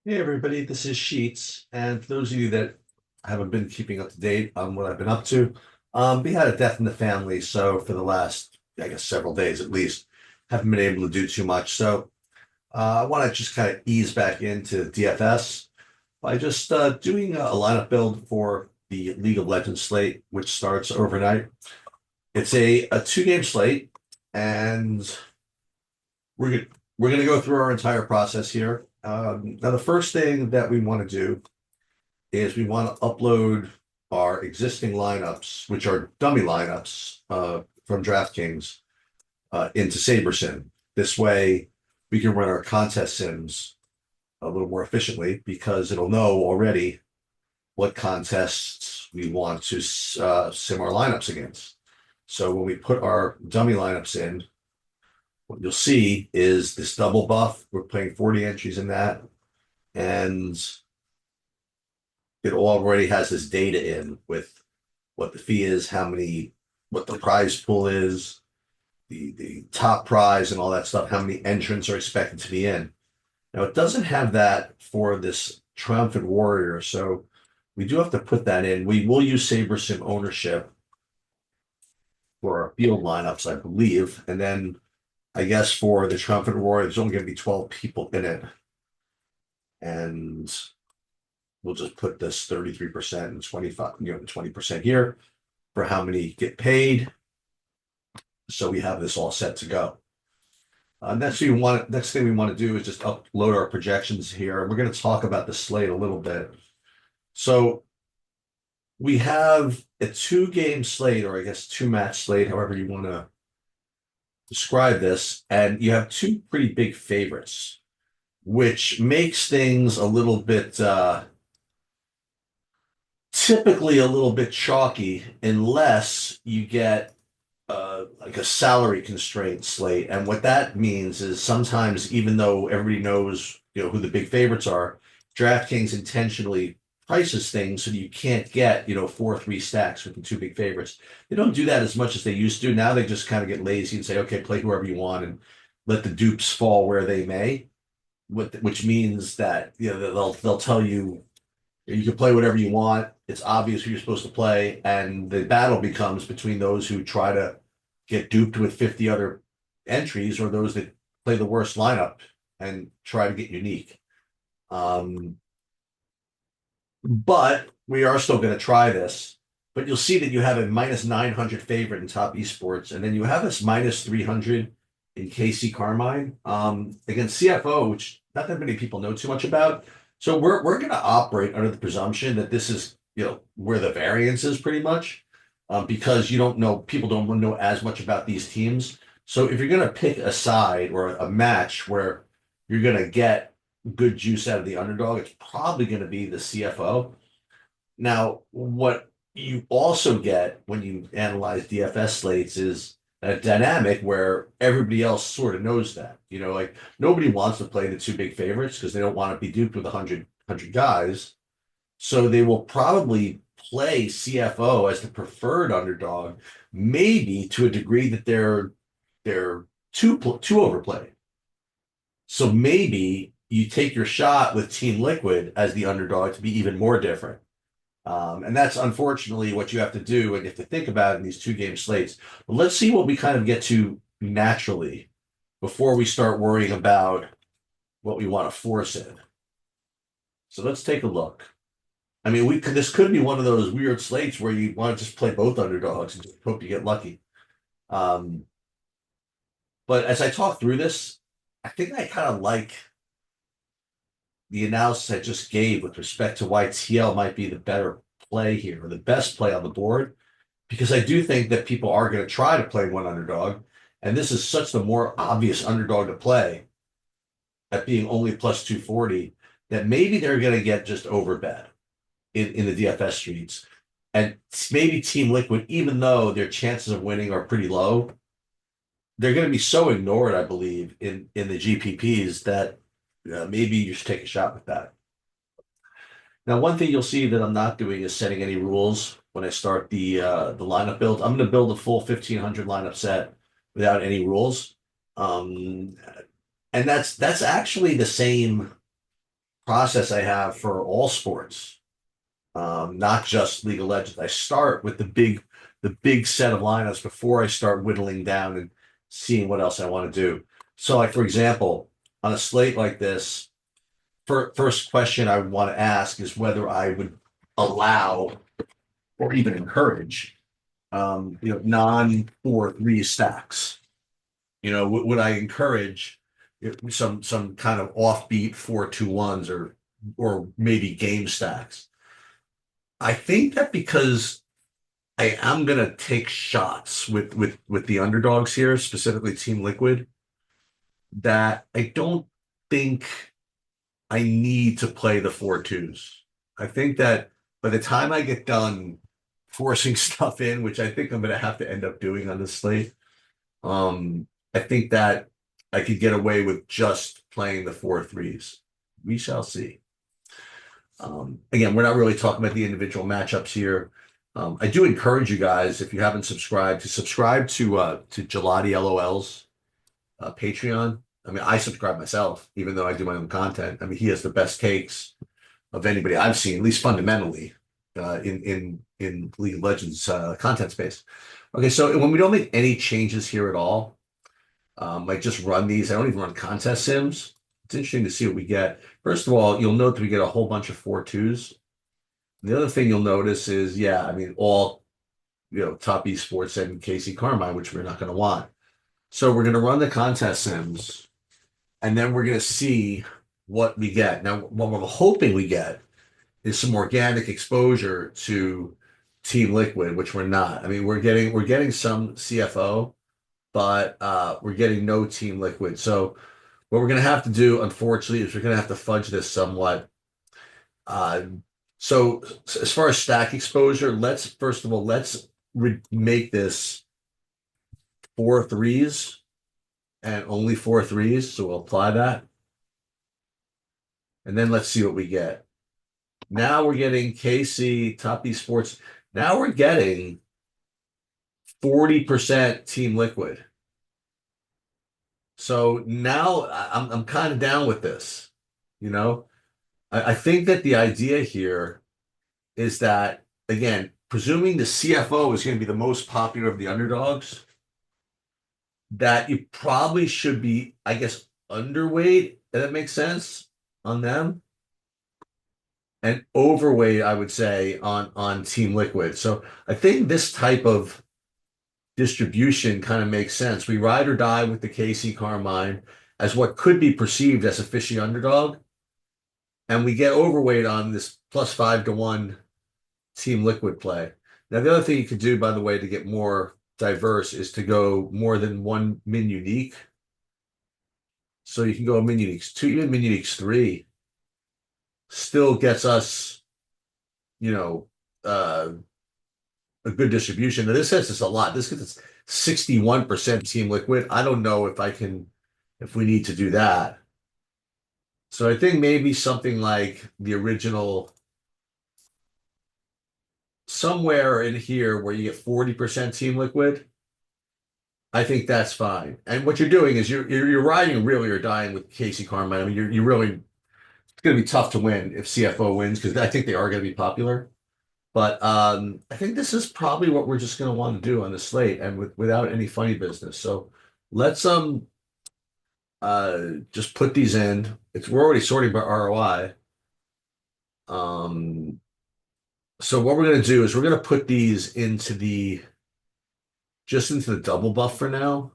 Hey everybody, this is Sheets, and for those of you that haven't been keeping up to date on what I've been up to, we had a death in the family, so for the last, I guess, several days at least, haven't been able to do too much. So I want to just kind of ease back into DFS by just doing a lineup build for the League of Legends slate, which starts overnight. It's a two-game slate, and we're gonna we're gonna go through our entire process here. Now, the first thing that we want to do is we want to upload our existing lineups, which are dummy lineups from DraftKings, into SaberSim. This way, we can run our contest sims a little more efficiently because it'll know already what contests we want to sim our lineups against. So when we put our dummy lineups in, what you'll see is this double buff. We're playing 40 entries in that, and it already has this data in with what the fee is, what the prize pool is, the top prize and all that stuff, how many entrants are expected to be in. Now it doesn't have that for this Triumphant Warrior, so we do have to put that in. We will use SaberSim ownership for our field lineups, I believe, and then I guess for the Triumphant Warrior, there's only going to be 12 people in it, and we'll just put this 33% and 25, 20% here for how many get paid. So we have this all set to go. Next thing we want to do is just upload our projections here. And we're going to talk about the slate a little bit. So we have a two-game slate, or I guess two-match slate, however you want to describe this. And you have two pretty big favorites, which makes things a little bit typically a little bit chalky unless you get like a salary constraint slate. And what that means is sometimes, even though everybody knows, who the big favorites are, DraftKings intentionally prices things so that you can't get, 4-3 stacks with the two big favorites. They don't do that as much as they used to. Now they just kind of get lazy and say, okay, play whoever you want and let the dupes fall where they may. Which means that they'll tell you you can play whatever you want. It's obvious who you're supposed to play, and the battle becomes between those who try to get duped with 50 other entries or those that play the worst lineup and try to get unique. But we are still going to try this. But you'll see that you have a minus 900 favorite in top esports, and then you have this minus 300 in KC Carmine against CFO, which not that many people know too much about. So we're going to operate under the presumption that this is where the variance is pretty much, because people don't know as much about these teams. So if you're going to pick a side or a match where you're going to get good juice out of the underdog, it's probably going to be the CFO. Now, what you also get when you analyze DFS slates is a dynamic where everybody else sort of knows that. Like nobody wants to play the two big favorites because they don't want to be duped with 100 guys. So they will probably play CFO as the preferred underdog, maybe to a degree that they're too overplayed. So maybe you take your shot with Team Liquid as the underdog to be even more different. And that's unfortunately what you have to do and you have to think about in these two-game slates. But let's see what we kind of get to naturally before we start worrying about what we want to force in. So let's take a look. I mean, this could be one of those weird slates where you want to just play both underdogs and just hope you get lucky. Um, but as I talk through this, I think I kind of like the analysis I just gave with respect to why TL might be the better play here, or the best play on the board, because I do think that people are going to try to play one underdog, and this is such the more obvious underdog to play at being only plus 240 that maybe they're going to get just overbet in the DFS streets. And maybe Team Liquid, even though their chances of winning are pretty low, they're going to be so ignored, I believe, in the GPPs that maybe you should take a shot with that. Now, one thing you'll see that I'm not doing is setting any rules when I start the lineup build. I'm going to build a full 1500 lineup set without any rules, and that's actually the same process I have for all sports, not just League of Legends. I start with the big set of lineups before I start whittling down and seeing what else I want to do. So, like for example, on a slate like this, first question I would want to ask is whether I would allow or even encourage, non 4-3 stacks. Would I encourage some kind of offbeat 4-2-1s or maybe game stacks? I think that because I am gonna take shots with the underdogs here, specifically Team Liquid, that I don't think I need to play the 4-2s. I think that by the time I get done forcing stuff in, which I think I'm gonna have to end up doing on this slate, I think that I could get away with just playing the 4-3s. We shall see. Again, we're not really talking about the individual matchups here. I do encourage you guys, if you haven't subscribed, to subscribe to Gelati LOL's Patreon. I mean, I subscribe myself, even though I do my own content. I mean, he has the best takes of anybody I've seen, at least fundamentally, in League of Legends content space. Okay, so when we don't make any changes here at all, like just run these. I don't even run contest sims. It's interesting to see what we get. First of all, you'll note that we get a whole bunch of 4-2s. The other thing you'll notice is, yeah, I mean, all top esports and Casey Carmine, which we're not going to want. So we're going to run the contest sims, and then we're going to see what we get. Now, what we're hoping we get is some organic exposure to Team Liquid, which we're not. I mean, we're getting some CFO, but we're getting no Team Liquid. So what we're going to have to do, unfortunately, is we're going to have to fudge this somewhat. Uh, so as far as stack exposure, let's first of all make this 4-3s and only 4-3s. So we'll apply that, and then let's see what we get. Now we're getting KC Top Esports. Now we're getting 40% Team Liquid. So now I'm kind of down with this. You know, I think that the idea here is that, again, presuming the CFO is going to be the most popular of the underdogs, that you probably should be, I guess, underweight, if that makes sense, on them, and overweight, I would say, on Team Liquid. So I think this type of distribution kind of makes sense. We ride or die with the KC Carmine as what could be perceived as a fishy underdog, and we get overweight on this +5-1 Team Liquid play. Now, the other thing you could do, by the way, to get more diverse is to go more than one min unique. So you can go min uniques 2, even min uniques 3, still gets us, you know, a good distribution. Now, this says it's a lot. This gets us 61% Team Liquid. I don't know if we need to do that. So I think maybe something like the original, somewhere in here where you get 40% Team Liquid, I think that's fine. And what you're doing is you're riding really or dying with Casey Carmine. I mean, you're really, it's going to be tough to win if CFO wins, because I think they are going to be popular. But I think this is probably what we're just going to want to do on the slate, and without any funny business. So let's just put these in. We're already sorting by ROI. So what we're going to do is we're going to put these into the double buff for now.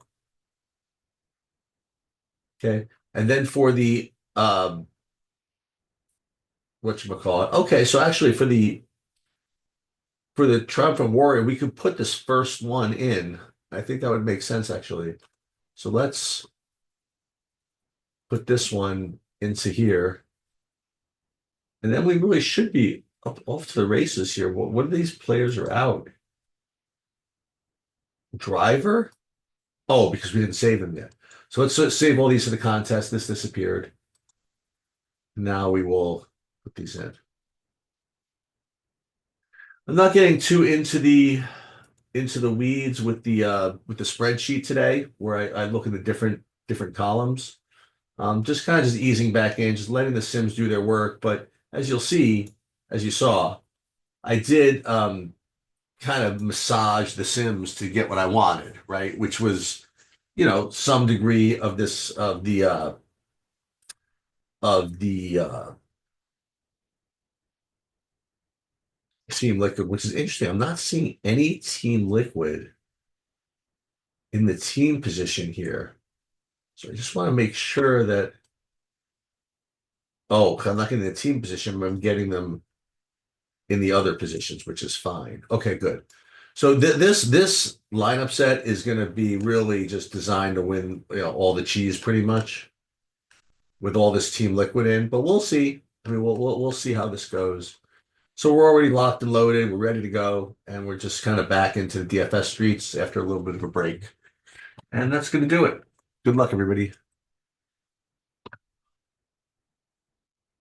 Okay. And then for the whatchamacallit. Okay, so actually for the Triumphant Warrior, we could put this first one in. I think that would make sense, actually. So let's put this one into here. And then we really should be off to the races here. What of these players are out? Driver? Oh, because we didn't save them yet. So let's save all these to the contest. This disappeared. Now we will put these in. I'm not getting too into the weeds with the spreadsheet today, where I look at the different columns. Just kind of just easing back in, just letting the Sims do their work. But as you'll see, as you saw, I did kind of massage the Sims to get what I wanted, right? Which was, some degree of this of the Team Liquid, which is interesting. I'm not seeing any Team Liquid in the team position here. So I just want to make sure that, oh, I'm not getting the team position, but I'm getting them in the other positions, which is fine. Okay, good. So this lineup set is going to be really just designed to win, all the cheese pretty much with all this Team Liquid in. But we'll see. I mean, we'll see how this goes. So we're already locked and loaded. We're ready to go, and we're just kind of back into the DFS streets after a little bit of a break. And that's going to do it. Good luck, everybody.